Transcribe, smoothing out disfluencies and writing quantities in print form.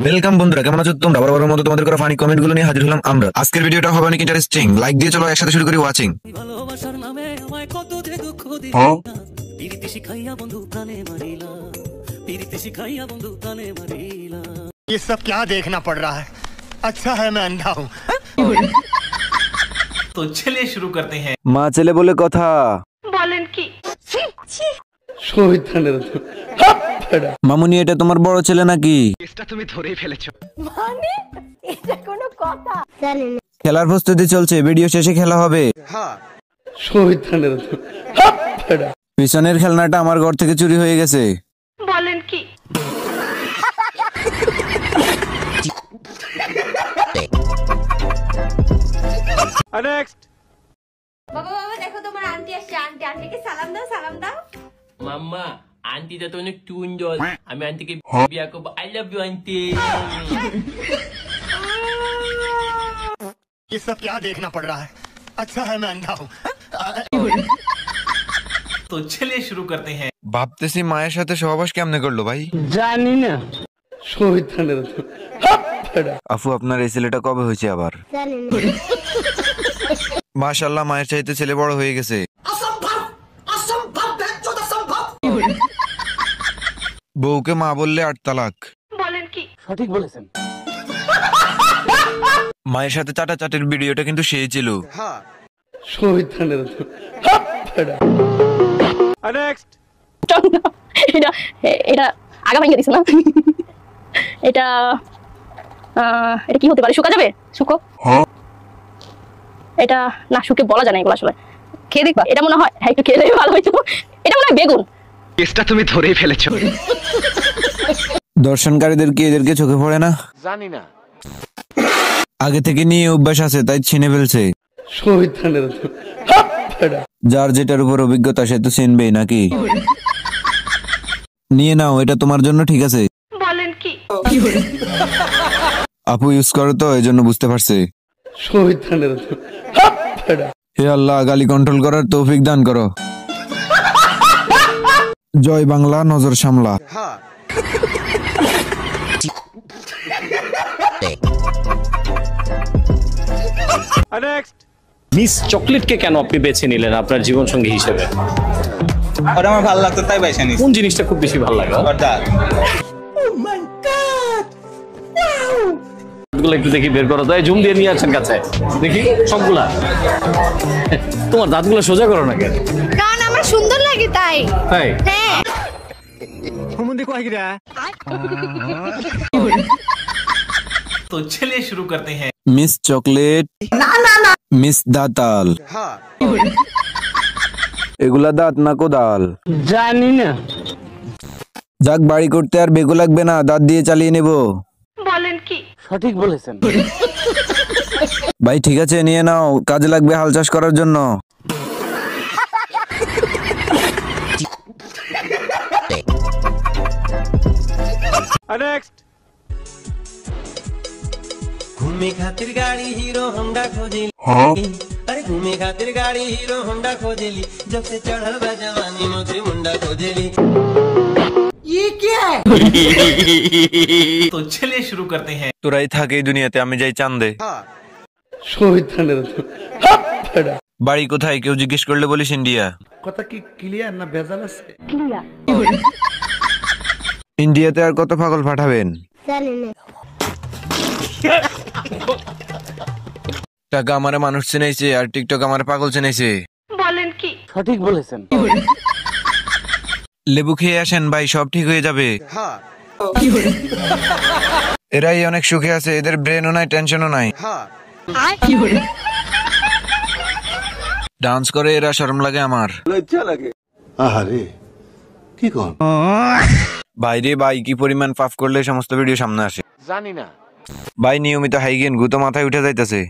Welcome বন্ধুরা, কেমন আছো তোমরা? বরাবরের মতো তোমাদের করা ফানি কমেন্ট গুলো নিয়ে হাজির হলাম আমরা। আজকের ভিডিওটা হবে অনেক ইন্টারেস্টিং। লাইক দিয়ে চলো একসাথে শুরু করি ওয়াচিং। ভালোবাসার নামে আমায় কত যে দুঃখ দিলা, পিরিতি শিখাইয়া বন্ধু প্রাণে মারিলা, পিরিতি শিখাইয়া বন্ধু প্রাণে মারিলা। ये सब क्या देखना पड़ रहा है? अच्छा है मैं अंधा हूँ। तो चलिए शुरू करते हैं। মা ছেলে বলে কথা বলেন কি? মামুনি, এটা তোমার বড় ছেলে নাকি? মানে এটা কোনো কথা? জানি না। খেলার প্রস্তুতি চলছে, ভিডিও শেষে খেলা হবে। পিছনের খেলনাটা আমার ঘর থেকে চুরি হয়ে গেছে। বলেন কি? বাবা বাবা দেখো তোমার আন্টি আসছে, আন্টিকে সালাম দাও, সালাম দাও। মাম্মা আন্টিটা তো অনেক সুন্দর, আমি আন্টিকে বিয়া করবো। I love you aunty. ये सब क्या देखना पड़ रहा है? अच्छा है मैं अंधा हूँ। तो चलिए शुरू करते हैं। ভাবতেছি মায়ের সাথে সহবাস কেমনে করলো ভাই। আফু, আপনার এই ছেলেটা কবে হয়েছে আবার? জানি না। মাশাআল্লাহ, মায়ের চাইতে ছেলে বড় হয়ে গেছে। বউকে মা বললে 8 তালাক। বলেন কি? মায়ের সাথে চাটাচাটির ভিডিওটা কিন্তু সেই ছিল। এটা এটা আগা ভাঙিয়ে দিছে না? এটা এটা কি হতে পারে? শুকা যাবে? শুকো? এটা না, শুকে বলা যায় না এগুলো আসলে। খেয়ে দেখবা, এটা মনে হয় একটু খেয়ে দেখবে ভালো হইতো। এটা মনে হয় বেগুন। केसটা তুমি ধরেই ফেলেছো। দর্শনকারীদের কি এদেরকে চোখে পড়ে না? জানি না। আগে থেকে নিয়ে অভ্যাস আছে, তাই ছিনে ফেলছে। যার যেটার উপর অভিজ্ঞতা সে তো চিনবেই নাকি? নিয়ে নাও, এটা তোমার জন্য ঠিক আছে। বলেন কি? আপু ইউজ করো তো, এই জন্য বুঝতে পারছে। হে আল্লাহ, গালি কন্ট্রোল করার তৌফিক দান করো। জয় বাংলা, নজর সামলা। মিস চকলেটকে কেন আপনি বেছে নিলেন আপনার জীবন সঙ্গী হিসেবে? ওটা আমার ভালো লাগতো তাই বাইসা নিছি। কোন জিনিসটা খুব বেশি ভালো লাগে? ওর দাঁত। দাঁতগুলো একটু দেখি বের করো তো। জুম দিয়ে নিয়ে আসেন কাছে দেখি সবগুলা। তোমার দাঁতগুলো সোজা করো না কেন? কারণ আমার সুন্দর লাগে তাই। তাই? হ্যাঁ। तो चलिए शुरू करते हैं। মিস চকলেট, মিস দাতাল। এগুলা দাঁত না কোদাল? জানি না। যাক, বাড়ি করতে আর বেগু লাগবে না, দাঁত দিয়ে চালিয়ে নেব। বলেন কি? সঠিক বলেছেন। ভাই ঠিক আছে, নিয়ে নাও, কাজে লাগবে হাল চাষ করার জন্য। घूमे खातिर गाड़ी हीरो होंडा खोजेली, अरे घूमे खातिर गाड़ी हीरो होंडा खोजेली, जब से चढ़ल बा जवानी मोती मुंडा खोजेली। तो चलिए शुरू करते हैं। তোরাই থাকে এই দুনিয়াতে, আমি যাই চান্দে। বাড়ি কোথায় কেউ জিজ্ঞেস করলে বলিস ইন্ডিয়া। কথা কি ক্লিয়ার না ভেজাল আছে? ইন্ডিয়াতে আর কত পাগল পাঠাবেন? জানি না। টাকা আমারে মানুষ চিনাইছে, আর টিকটক আমারে পাগল চিনাইছে। বলেন কি? সঠিক বলেছেন। লেবু খেয়ে আসেন ভাই, সব ঠিক হয়ে যাবে। এরাই অনেক সুখে আছে, এদের ব্রেনও নাই, টেনশনও নাই। ডান্স করে এরা, শরম লাগে আমার। আরে কি কোন? ভাইরে ভাই, কি পরিমাণ পাপ করলে সমস্ত ভিডিও সামনে আসে জানি না। ভাই। নিয়মিত হাইগেন গুতো মাথায় উঠে যাইতেছে।